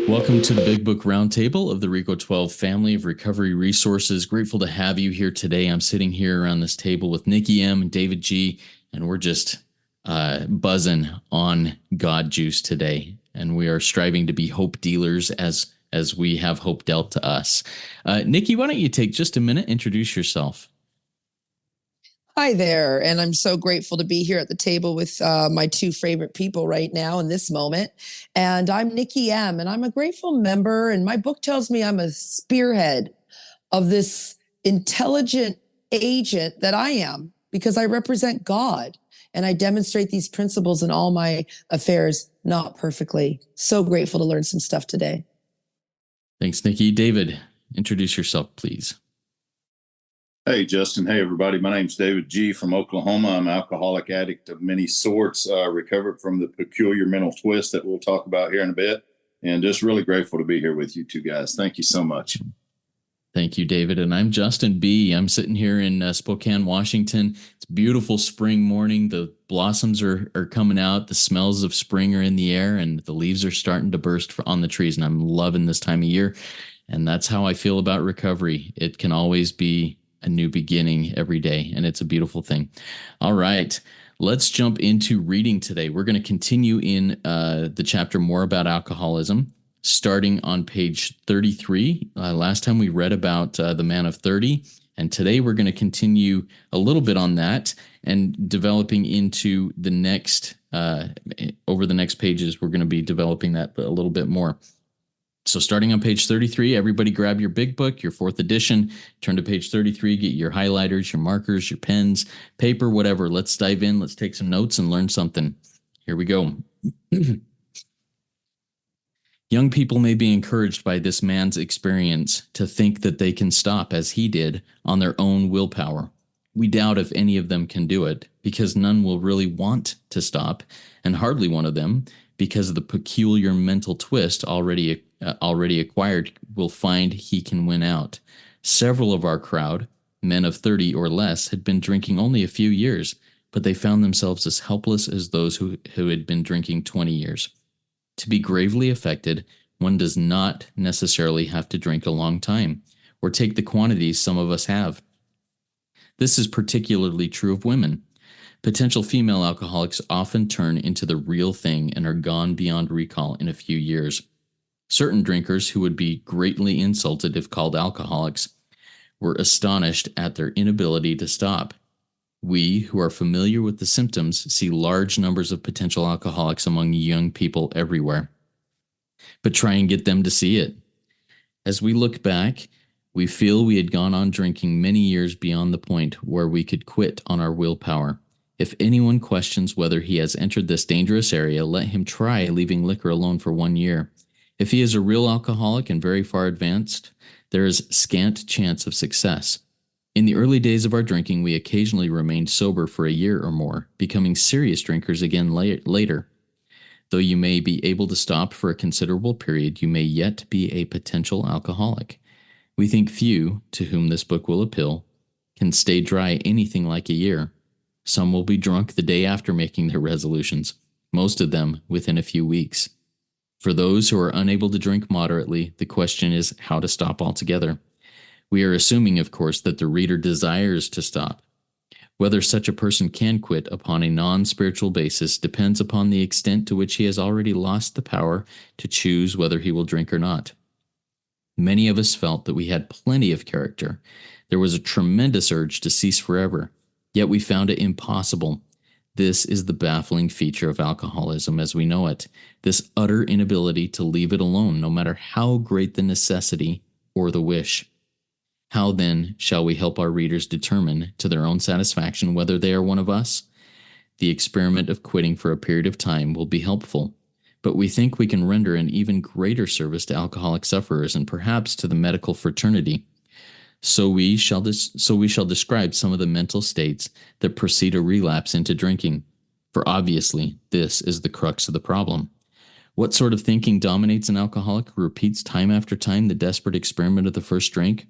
Welcome to the Big Book Roundtable of the RICO 12 family of recovery resources. Grateful to have you here today. I'm sitting here around this table with Nikki M and David G, and we're just buzzing on God juice today. And we are striving to be hope dealers as we have hope dealt to us. Nikki, why don't you take just a minute, introduce yourself? Hi there, and I'm so grateful to be here at the table with my two favorite people right now in this moment. And I'm Nikki M, and I'm a grateful member, and my book tells me I'm a spearhead of this intelligent agent that I am because I represent God, and I demonstrate these principles in all my affairs, not perfectly. So grateful to learn some stuff today. Thanks, Nikki. David, introduce yourself, please. Hey, Justin. Hey, everybody. My name's David G. from Oklahoma. I'm an alcoholic addict of many sorts, recovered from the peculiar mental twist that we'll talk about here in a bit, and just really grateful to be here with you two guys. Thank you so much. Thank you, David. And I'm Justin B. I'm sitting here in Spokane, Washington. It's a beautiful spring morning. The blossoms are coming out. The smells of spring are in the air, and the leaves are starting to burst on the trees. And I'm loving this time of year. And that's how I feel about recovery. It can always be a new beginning every day, and it's a beautiful thing. All right, let's jump into reading today. We're going to continue in the chapter more about alcoholism, starting on page 33. Last time we read about the man of 30, and today we're going to continue a little bit on that and developing into the next, over the next pages, we're going to be developing that a little bit more. So starting on page 33, everybody grab your big book, your fourth edition, turn to page 33, get your highlighters, your markers, your pens, paper, whatever. Let's dive in. Let's take some notes and learn something. Here we go. Young people may be encouraged by this man's experience to think that they can stop, as he did, on their own willpower. We doubt if any of them can do it, because none will really want to stop, and hardly one of them, because of the peculiar mental twist already acquired, will find he can win out. Several of our crowd, men of 30 or less, had been drinking only a few years, but they found themselves as helpless as those who had been drinking 20 years. To be gravely affected, one does not necessarily have to drink a long time, or take the quantities some of us have. This is particularly true of women. Potential female alcoholics often turn into the real thing and are gone beyond recall in a few years. Certain drinkers who would be greatly insulted if called alcoholics were astonished at their inability to stop. We, who are familiar with the symptoms, see large numbers of potential alcoholics among young people everywhere. But try and get them to see it. As we look back, we feel we had gone on drinking many years beyond the point where we could quit on our willpower. If anyone questions whether he has entered this dangerous area, let him try leaving liquor alone for 1 year. If he is a real alcoholic and very far advanced, there is scant chance of success. In the early days of our drinking, we occasionally remained sober for a year or more, becoming serious drinkers again later. Though you may be able to stop for a considerable period, you may yet be a potential alcoholic. We think few, to whom this book will appeal, can stay dry anything like a year. Some will be drunk the day after making their resolutions, most of them within a few weeks. For those who are unable to drink moderately, the question is how to stop altogether. We are assuming, of course, that the reader desires to stop. Whether such a person can quit upon a non-spiritual basis depends upon the extent to which he has already lost the power to choose whether he will drink or not. Many of us felt that we had plenty of character. There was a tremendous urge to cease forever, yet we found it impossible. This is the baffling feature of alcoholism as we know it, this utter inability to leave it alone, no matter how great the necessity or the wish. How then shall we help our readers determine to their own satisfaction whether they are one of us? The experiment of quitting for a period of time will be helpful, but we think we can render an even greater service to alcoholic sufferers and perhaps to the medical fraternity. So we shall describe some of the mental states that precede a relapse into drinking, for obviously this is the crux of the problem. What sort of thinking dominates an alcoholic who repeats time after time the desperate experiment of the first drink?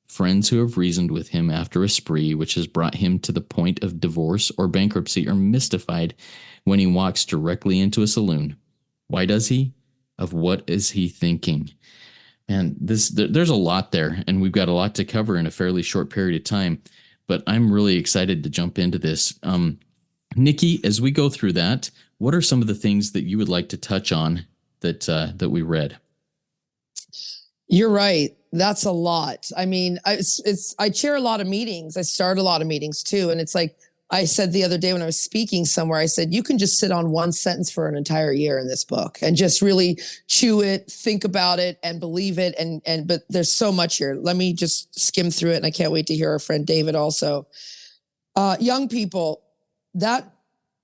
Friends who have reasoned with him after a spree which has brought him to the point of divorce or bankruptcy are mystified when he walks directly into a saloon. Why does he? of what is he thinking. And there's a lot there, and we've got a lot to cover in a fairly short period of time. But I'm really excited to jump into this. Nikki, as we go through that, what are some of the things that you would like to touch on that we read? You're right. That's a lot. I mean, I chair a lot of meetings. I start a lot of meetings too. And it's like I said the other day when I was speaking somewhere, I said, you can just sit on one sentence for an entire year in this book and just really chew it, think about it, and believe it. But there's so much here. Let me just skim through it. And I can't wait to hear our friend David also. Young people,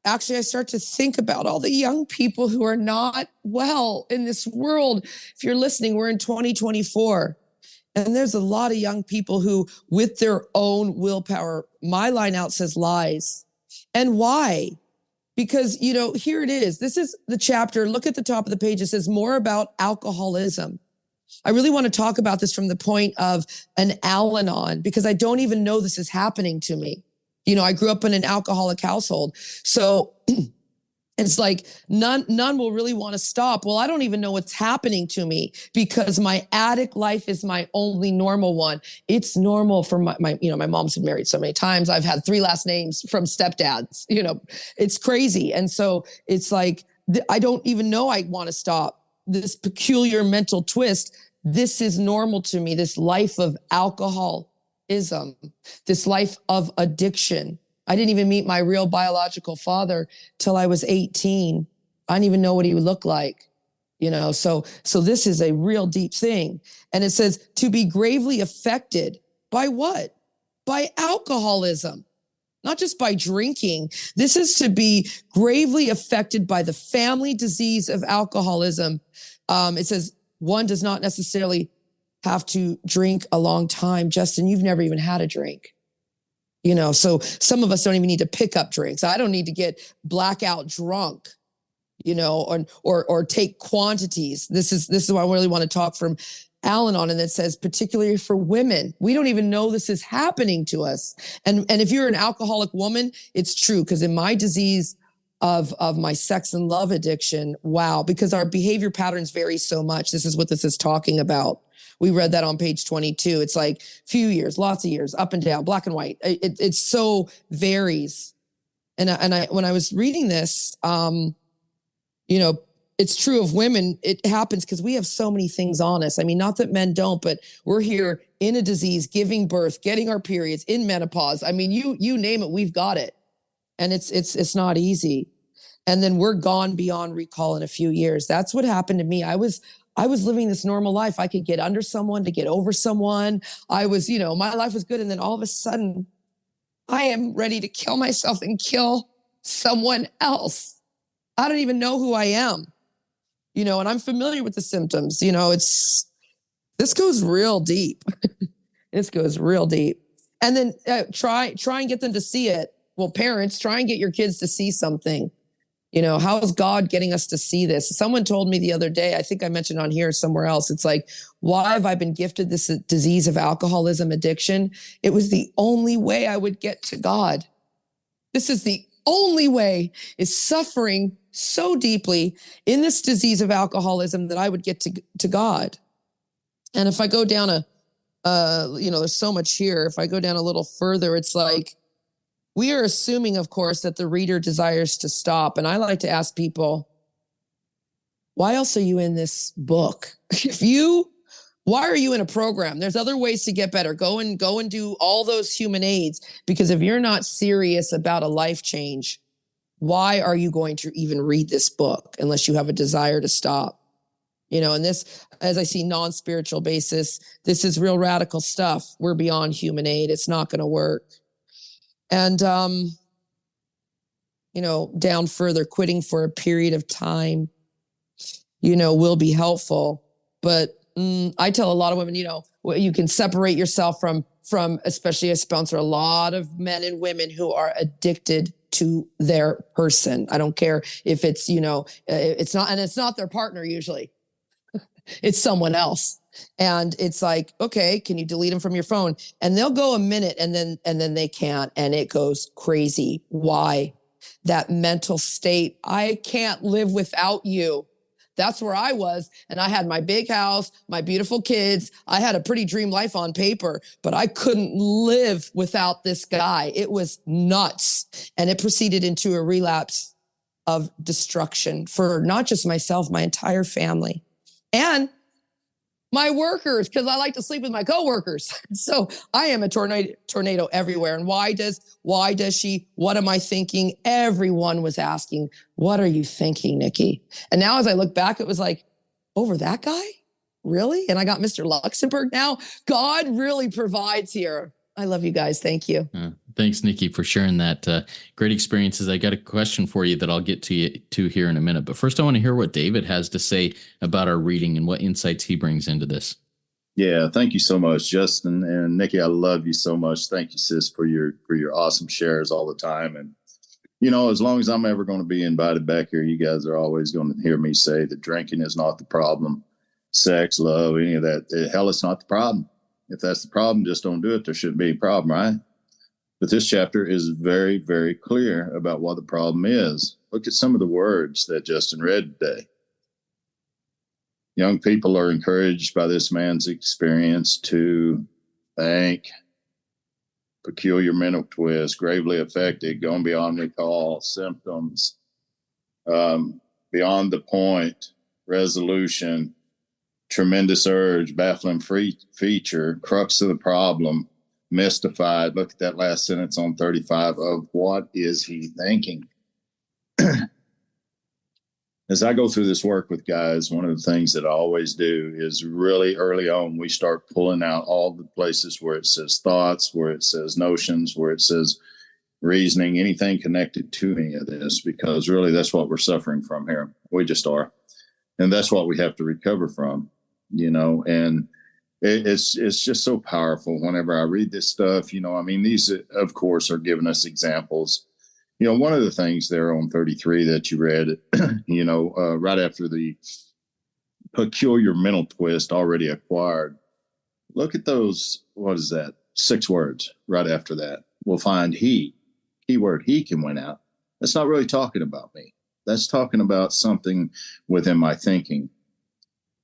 actually, I start to think about all the young people who are not well in this world. If you're listening, we're in 2024. And there's a lot of young people who, with their own willpower, my line out says lies. And why? Because, here it is. This is the chapter. Look at the top of the page. It says more about alcoholism. I really want to talk about this from the point of an Al-Anon, because I don't even know this is happening to me. I grew up in an alcoholic household. So it's like none will really want to stop. Well, I don't even know what's happening to me because my addict life is my only normal one. It's normal for my mom's been married so many times. I've had 3 last names from stepdads, it's crazy. And so it's like, I don't even know I want to stop this peculiar mental twist. This is normal to me, this life of alcoholism, this life of addiction. I didn't even meet my real biological father till I was 18. I didn't even know what he would look like, so this is a real deep thing. And it says to be gravely affected by what? By alcoholism, not just by drinking. This is to be gravely affected by the family disease of alcoholism. It says one does not necessarily have to drink a long time. Justin, you've never even had a drink. So some of us don't even need to pick up drinks. I don't need to get blackout drunk, or take quantities. This is why I really want to talk from Al-Anon. And it says, particularly for women, we don't even know this is happening to us. And if you're an alcoholic woman, it's true. Because in my disease of my sex and love addiction, wow, because our behavior patterns vary so much. This is what this is talking about. We read that on page 22. It's like few years, lots of years, up and down, black and white. It so varies. And I when I was reading this, it's true of women. It happens because we have so many things on us. I mean, not that men don't, but we're here in a disease, giving birth, getting our periods, in menopause. I mean, you name it, we've got it. And it's not easy. And then we're gone beyond recall in a few years. That's what happened to me. I was living this normal life. I could get under someone to get over someone. I was, my life was good. And then all of a sudden I am ready to kill myself and kill someone else. I don't even know who I am, and I'm familiar with the symptoms. This goes real deep. This goes real deep. And then try and get them to see it. Well, parents, try and get your kids to see something. How is God getting us to see this? Someone told me the other day, I think I mentioned on here somewhere else. It's like, why have I been gifted this disease of alcoholism addiction? It was the only way I would get to God. This is the only way, is suffering so deeply in this disease of alcoholism that I would get to God. And if I go down there's so much here. If I go down a little further, it's like, we are assuming, of course, that the reader desires to stop. And I like to ask people, why else are you in this book? Why are you in a program? There's other ways to get better. Go and do all those human aids. Because if you're not serious about a life change, why are you going to even read this book unless you have a desire to stop? And this, as I see non-spiritual basis, this is real radical stuff. We're beyond human aid. It's not going to work. And, down further, quitting for a period of time, will be helpful. But I tell a lot of women, you can separate yourself from, especially I sponsor a lot of men and women who are addicted to their person. I don't care if it's, it's not their partner usually. It's someone else. And it's like, okay, can you delete them from your phone? And they'll go a minute and then they can't. And it goes crazy. Why? That mental state. I can't live without you. That's where I was. And I had my big house, my beautiful kids. I had a pretty dream life on paper, but I couldn't live without this guy. It was nuts. And it proceeded into a relapse of destruction for not just myself, my entire family. And my workers, because I like to sleep with my coworkers. So I am a tornado everywhere. And why does she, what am I thinking? Everyone was asking, what are you thinking, Nikki? And now as I look back, it was like, over that guy? Really? And I got Mr. Luxembourg now. God really provides here. I love you guys. Thank you. Thanks, Nikki, for sharing that. Great experiences. I got a question for you that I'll get to here in a minute. But first, I want to hear what David has to say about our reading and what insights he brings into this. Yeah, thank you so much, Justin and Nikki. I love you so much. Thank you, sis, for your awesome shares all the time. And as long as I'm ever going to be invited back here, you guys are always going to hear me say that drinking is not the problem. Sex, love, any of that. Hell, it's not the problem. If that's the problem, just don't do it. There shouldn't be a problem, right? But this chapter is very, very clear about what the problem is. Look at some of the words that Justin read today. Young people are encouraged by this man's experience to think, peculiar mental twist, gravely affected, going beyond recall, symptoms, beyond the point, resolution, tremendous urge, baffling feature, crux of the problem, mystified. Look at that last sentence on 35 of what is he thinking? As I go through this work with guys, one of the things that I always do is really early on, we start pulling out all the places where it says thoughts, where it says notions, where it says reasoning, anything connected to any of this, because really that's what we're suffering from here. We just are. And that's what we have to recover from, and it's just so powerful whenever I read this stuff. These, of course, are giving us examples. One of the things there on 33 that you read, right after the peculiar mental twist already acquired, look at those, what is that? 6 words right after that. We'll find he, keyword, he can win out. That's not really talking about me. That's talking about something within my thinking.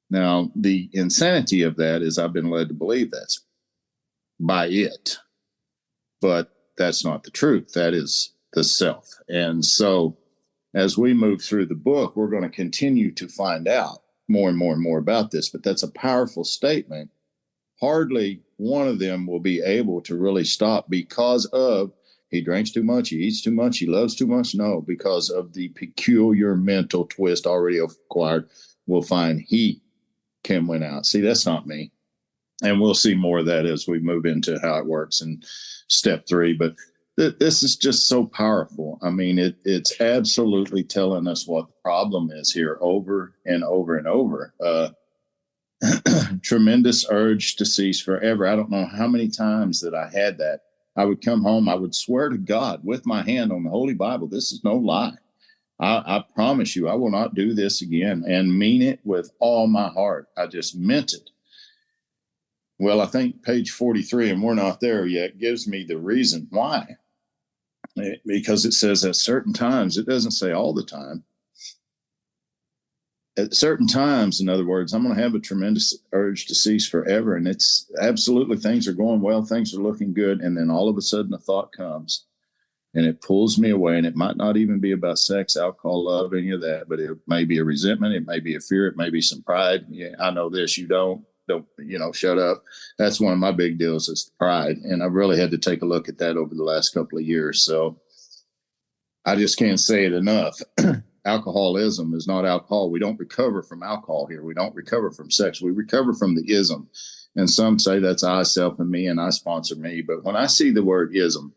Now, the insanity of that is I've been led to believe that's by it, but that's not the truth. That is the self. And so as we move through the book, we're going to continue to find out more and more and more about this, but that's a powerful statement. Hardly one of them will be able to really stop because of he drinks too much, he eats too much, he loves too much. No, because of the peculiar mental twist already acquired, we'll find he can win out. See, that's not me. And we'll see more of that as we move into how it works in step 3. But this is just so powerful. It's absolutely telling us what the problem is here over and over and over. Tremendous urge to cease forever. I don't know how many times that I had that. I would come home, I would swear to God with my hand on the Holy Bible, this is no lie. I promise you, I will not do this again, and mean it with all my heart. I just meant it. Well, I think page 43, and we're not there yet, gives me the reason why. Because it says at certain times, it doesn't say all the time. At certain times, in other words, I'm going to have a tremendous urge to cease forever. And it's absolutely, things are going well, things are looking good. And then all of a sudden a thought comes and it pulls me away. And it might not even be about sex, alcohol, love, any of that, but it may be a resentment. It may be a fear. It may be some pride. Yeah, I know this, you don't, shut up. That's one of my big deals is pride. And I've really had to take a look at that over the last couple of years. So I just can't say it enough. Alcoholism is not alcohol. We don't recover from alcohol here. We don't recover from sex. We recover from the ism. And some say that's I, self, and me, and I sponsor me. But when I see the word ism,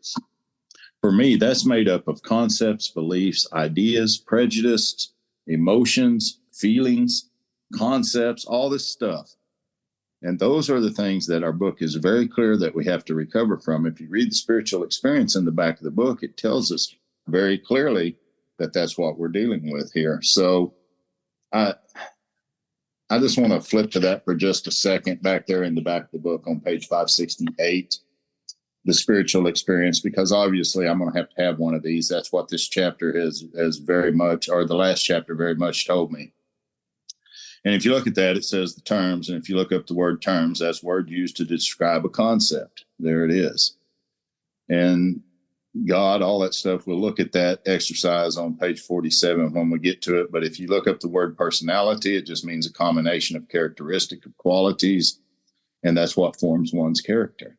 for me, that's made up of concepts, beliefs, ideas, prejudice, emotions, feelings, concepts, all this stuff. And those are the things that our book is very clear that we have to recover from. If you read the spiritual experience in the back of the book, it tells us very clearly that that's what we're dealing with here. So I just want to flip to that for just a second back there in the back of the book on page 568, the spiritual experience, because obviously I'm going to have one of these. That's what this chapter has very much, or the last chapter very much told me. And if you look at that, it says the terms. And if you look up the word terms, that's a word used to describe a concept. There it is. And God, all that stuff, we'll look at that exercise on page 47 when we get to it. But if you look up the word personality, it just means a combination of characteristic of qualities. And that's what forms one's character.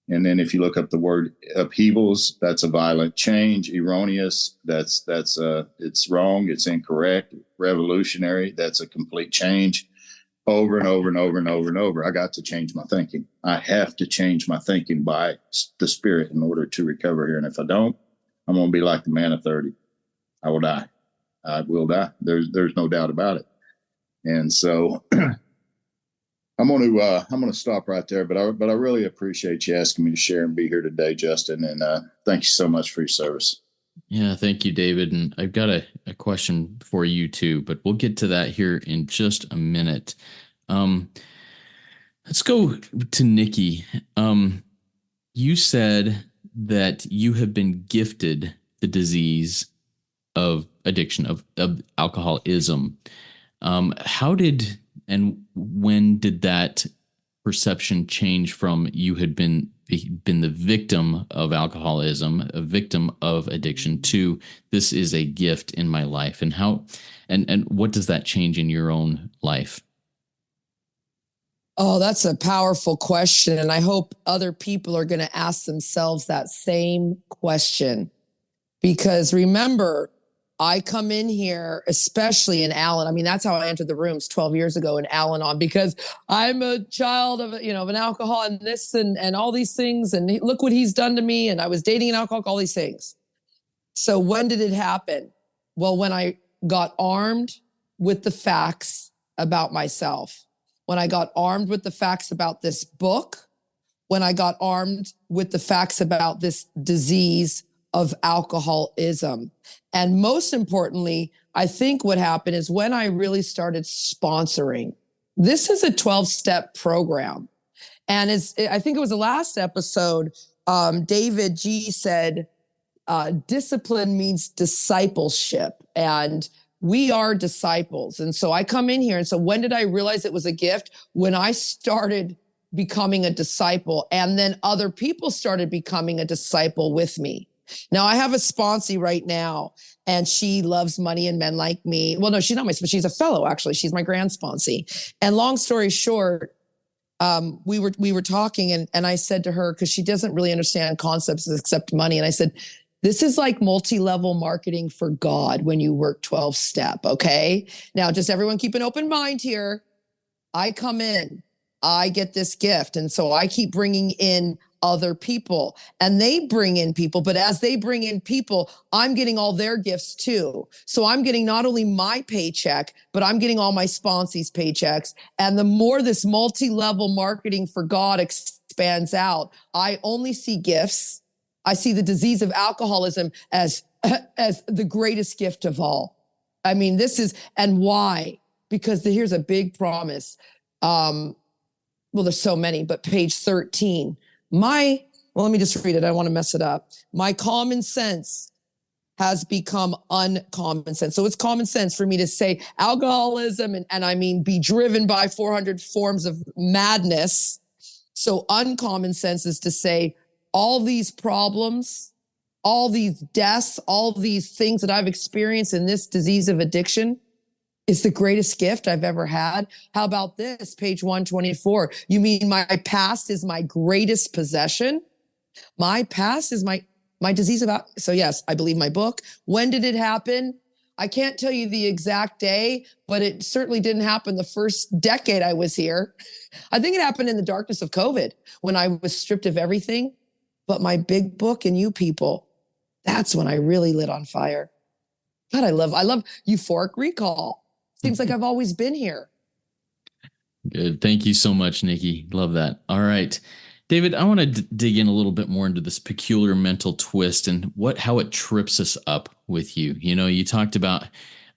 And then if you look up the word upheavals, that's a violent change. Erroneous, it's wrong, it's incorrect. Revolutionary, that's a complete change. Over and over and over and over and over. I got to change my thinking. I have to change my thinking by the Spirit in order to recover here. And if I don't, I'm going to be like the man of 30. I will die. I will die. There's no doubt about it. And so I'm going to stop right there. But I really appreciate you asking me to share and be here today, Justin. And thank you so much for your service. Yeah, thank you, David. And I've got a question for you too, but we'll get to that here in just a minute. Let's go to Nikki. You said that you have been gifted the disease of addiction, of alcoholism. How did and when did that perception change from you had been the victim of alcoholism, a victim of addiction, to this is a gift in my life? And how and what does that change in your own life? Oh, that's a powerful question. And I hope other people are going to ask themselves that same question. Because remember, I come in here, especially in Al-Anon. I mean, that's how I entered the rooms 12 years ago in Al-Anon, because I'm a child of, of an alcoholic and this and all these things. And look what he's done to me. And I was dating an alcoholic, all these things. So when did it happen? Well, when I got armed with the facts about myself, when I got armed with the facts about this book, when I got armed with the facts about this disease of alcoholism. And most importantly, I think what happened is when I really started sponsoring. This is a 12-step program. And I think it was the last episode, David G said, discipline means discipleship. And we are disciples. And so I come in here. And so when did I realize it was a gift? When I started becoming a disciple, and then other people started becoming a disciple with me. Now, I have a sponsee right now, and she loves money and men like me. Well, no, she's not but she's a fellow, actually. She's my grand sponsee. And long story short, we were talking, and I said to her, because she doesn't really understand concepts except money. And I said, this is like multi-level marketing for God when you work 12-step, okay? Now, just everyone keep an open mind here. I come in, I get this gift. And so I keep bringing in other people, and they bring in people. But as they bring in people, I'm getting all their gifts too. So I'm getting not only my paycheck, but I'm getting all my sponsees' paychecks. And the more this multi-level marketing for God expands out, I only see gifts. I see the disease of alcoholism as the greatest gift of all. I mean, and why? Because here's a big promise. Well, there's so many, but page 13, let me just read it. I don't want to mess it up. My common sense has become uncommon sense. So it's common sense for me to say alcoholism and I mean, be driven by 400 forms of madness. So uncommon sense is to say all these problems, all these deaths, all these things that I've experienced in this disease of addiction is the greatest gift I've ever had. How about this? Page 124. You mean my past is my greatest possession? My past is my disease of alcoholism. So yes, I believe my book. When did it happen? I can't tell you the exact day, but it certainly didn't happen the first decade I was here. I think it happened in the darkness of COVID when I was stripped of everything. But my big book and you people, that's when I really lit on fire. God, I love euphoric recall. Seems like I've always been here. Good. Thank you so much, Nikki. Love that. All right. David, I want to dig in a little bit more into this peculiar mental twist and how it trips us up with you. You talked about,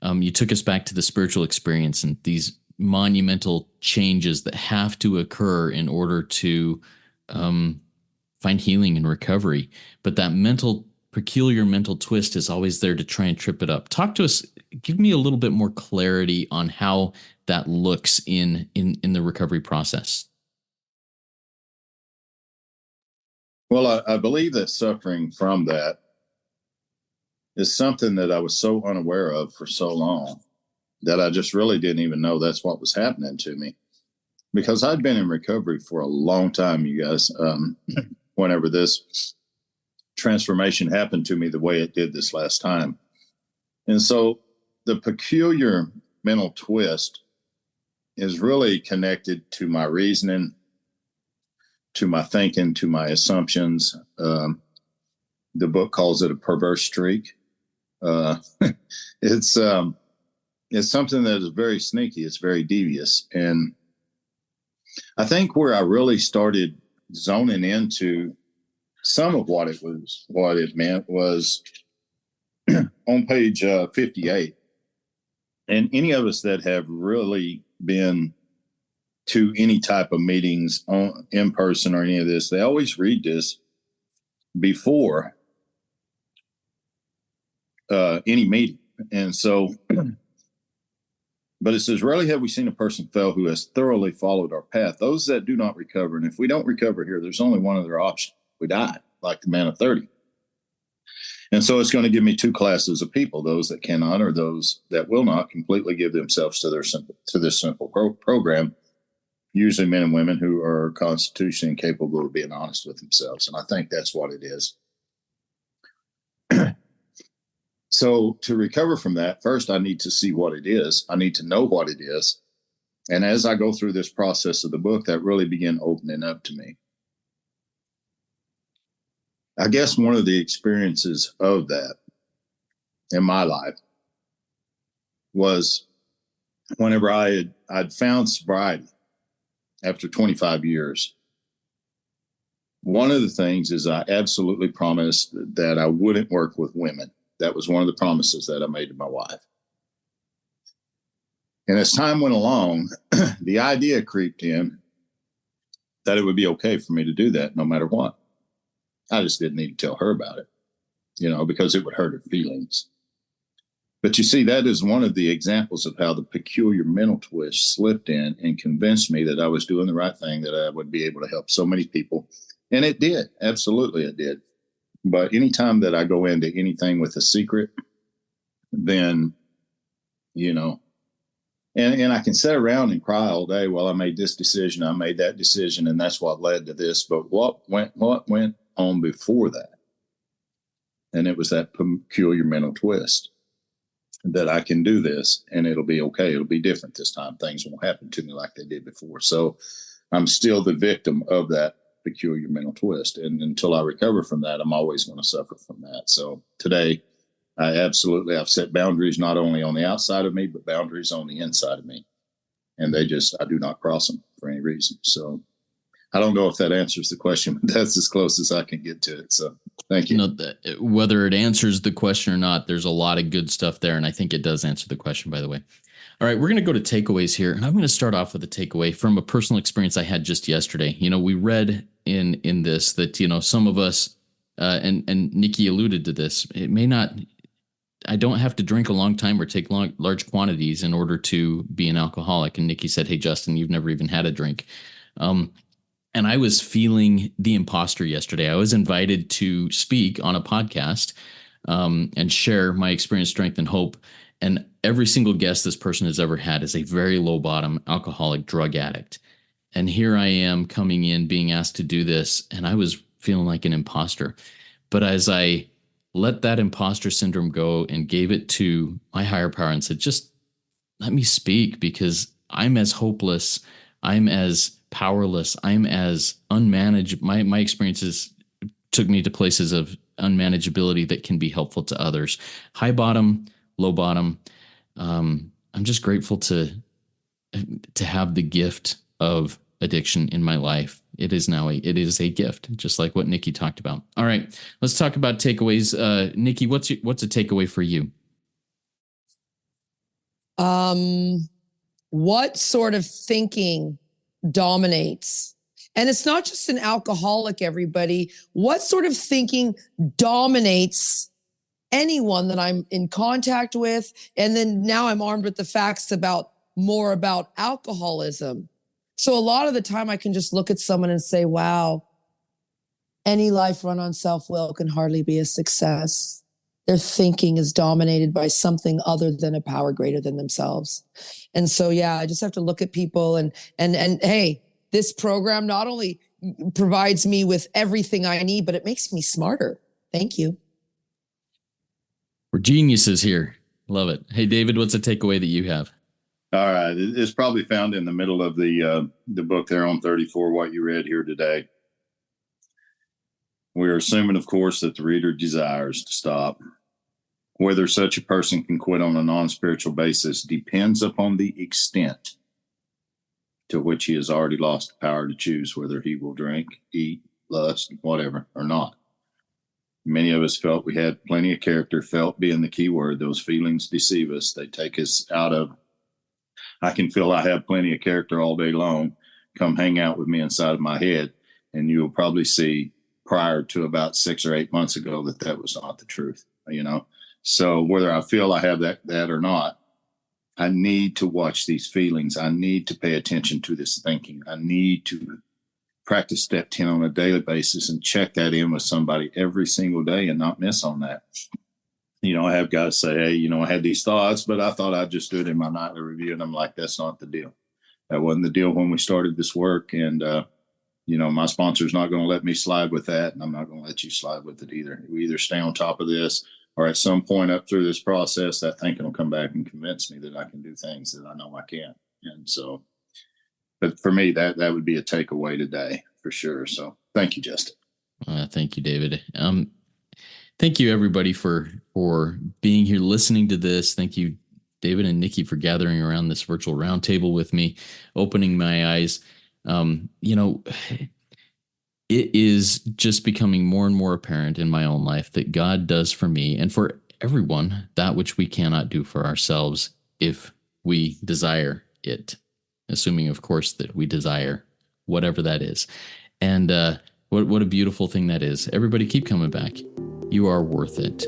you took us back to the spiritual experience and these monumental changes that have to occur in order to find healing and recovery. But that mental peculiar mental twist is always there to try and trip it up. Talk to us, give me a little bit more clarity on how that looks in the recovery process. Well, I believe that suffering from that is something that I was so unaware of for so long that I just really didn't even know that's what was happening to me. Because I'd been in recovery for a long time, you guys, whenever this transformation happened to me the way it did this last time. And so the peculiar mental twist is really connected to my reasoning, to my thinking, to my assumptions. The book calls it a perverse streak. It's something that is very sneaky. It's very devious. And I think where I really started zoning into some of what it meant was on page 58. And any of us that have really been to any type of meetings in person or any of this, they always read this before any meeting. And so, but it says, rarely have we seen a person fail who has thoroughly followed our path. Those that do not recover, and if we don't recover here, there's only one other option. We die, like the man of 30. And so it's going to give me two classes of people, those that cannot or those that will not completely give themselves to this simple program, usually men and women who are constitutionally incapable of being honest with themselves. And I think that's what it is. So to recover from that, first, I need to see what it is. I need to know what it is. And as I go through this process of the book, that really began opening up to me. I guess one of the experiences of that in my life was whenever I'd found sobriety after 25 years. One of the things is I absolutely promised that I wouldn't work with women. That was one of the promises that I made to my wife. And as time went along, the idea creeped in that it would be okay for me to do that no matter what. I just didn't need to tell her about it, because it would hurt her feelings. But you see, that is one of the examples of how the peculiar mental twist slipped in and convinced me that I was doing the right thing, that I would be able to help so many people. And it did. Absolutely, it did. But anytime that I go into anything with a secret, then, and I can sit around and cry all day. Well, I made this decision, I made that decision, and that's what led to this. But what went on before that? And it was that peculiar mental twist that I can do this and it'll be okay. It'll be different this time. Things won't happen to me like they did before. So I'm still the victim of that peculiar mental twist. And until I recover from that, I'm always going to suffer from that. So today, I've set boundaries not only on the outside of me, but boundaries on the inside of me. And I do not cross them for any reason. So I don't know if that answers the question, but that's as close as I can get to it. So thank you. Whether it answers the question or not, there's a lot of good stuff there. And I think it does answer the question, by the way. All right, we're going to go to takeaways here. And I'm going to start off with a takeaway from a personal experience I had just yesterday. We read in this that, some of us, and Nikki alluded to this, I don't have to drink a long time or take large quantities in order to be an alcoholic. And Nikki said, hey, Justin, you've never even had a drink. And I was feeling the imposter yesterday. I was invited to speak on a podcast and share my experience, strength, and hope. And every single guest this person has ever had is a very low bottom alcoholic drug addict. And here I am coming in, being asked to do this, and I was feeling like an imposter. But as I let that imposter syndrome go and gave it to my higher power and said, just let me speak, because I'm as hopeless, I'm as powerless, I'm as unmanaged. My experiences took me to places of unmanageability that can be helpful to others. High bottom, low bottom. I'm just grateful to have the gift of addiction in my life. It is a gift, just like what Nikki talked about. All right, let's talk about takeaways. Nikki, what's a takeaway for you? What sort of thinking dominates And it's not just an alcoholic, everybody. What sort of thinking dominates anyone that I'm in contact with? And then now I'm armed with the facts more about alcoholism. So a lot of the time I can just look at someone and say, wow, any life run on self-will can hardly be a success. Their thinking is dominated by something other than a power greater than themselves. And so, yeah, I just have to look at people and hey, this program not only provides me with everything I need, but it makes me smarter. Thank you. We're geniuses here. Love it. Hey, David, what's a takeaway that you have? All right. It's probably found in the middle of the book there on 34, what you read here today. We're assuming, of course, that the reader desires to stop. Whether such a person can quit on a non-spiritual basis depends upon the extent to which he has already lost the power to choose whether he will drink, eat, lust, whatever, or not. Many of us felt we had plenty of character, felt being the key word. Those feelings deceive us. They take us out of, I can feel I have plenty of character all day long. Come hang out with me inside of my head, and you'll probably see prior to about 6 or 8 months ago that was not the truth, So whether I feel I have that or not, I need to watch these feelings. I need to pay attention to this thinking. I need to practice step 10 on a daily basis and check that in with somebody every single day and not miss on that. I have guys say, hey, I had these thoughts, but I thought I'd just do it in my nightly review. And I'm like, that's not the deal. That wasn't the deal when we started this work. And, my sponsor's not going to let me slide with that. And I'm not going to let you slide with it either. We either stay on top of this, or at some point up through this process, that thinking will come back and convince me that I can do things that I know I can't. And so, but for me, that would be a takeaway today for sure. So thank you, Justin. Thank you, David. Thank you, everybody, for being here, listening to this. Thank you, David and Nikki, for gathering around this virtual roundtable with me, opening my eyes. It is just becoming more and more apparent in my own life that God does for me and for everyone that which we cannot do for ourselves if we desire it, assuming, of course, that we desire whatever that is. And what a beautiful thing that is. Everybody keep coming back. You are worth it.